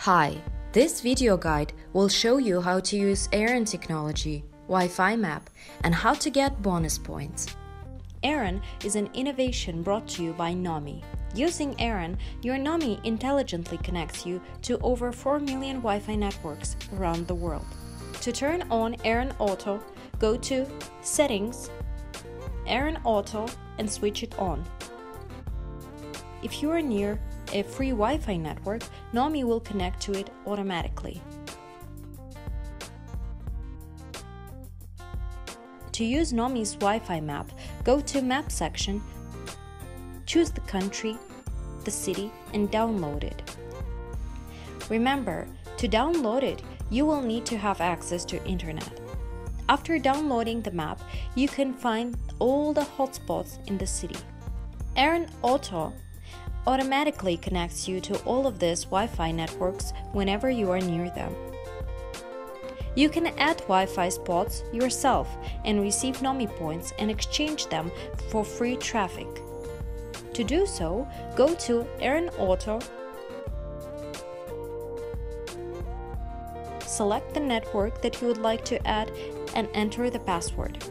Hi, this video guide will show you how to use Aaron technology, Wi-Fi map, and how to get bonus points. Aaron is an innovation brought to you by Nomi. Using Aaron, your Nomi intelligently connects you to over 4 million Wi-Fi networks around the world. To turn on Aaron Auto, go to Settings, Aaron Auto, and switch it on. If you are near a free Wi-Fi network, Nomi will connect to it automatically. To use Nomi's Wi-Fi map, go to Map section, choose the country, the city, and download it. Remember, to download it, you will need to have access to internet. After downloading the map, you can find all the hotspots in the city. Aaron Auto automatically connects you to all of these Wi-Fi networks whenever you are near them. You can add Wi-Fi spots yourself and receive Nomi points and exchange them for free traffic. To do so, go to Aaron Auto, select the network that you would like to add and enter the password.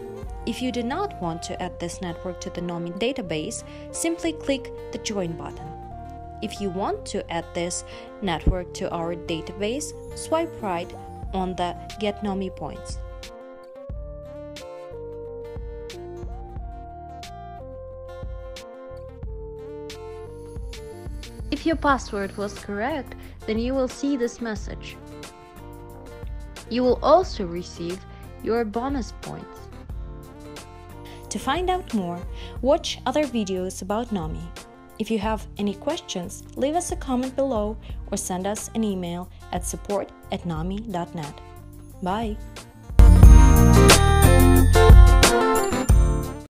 If you do not want to add this network to the Nomi database, simply click the Join button. If you want to add this network to our database, swipe right on the Get Nomi Points. If your password was correct, then you will see this message. You will also receive your bonus points. To find out more, watch other videos about Nomi. If you have any questions, leave us a comment below or send us an email at support@nomi.net. Bye!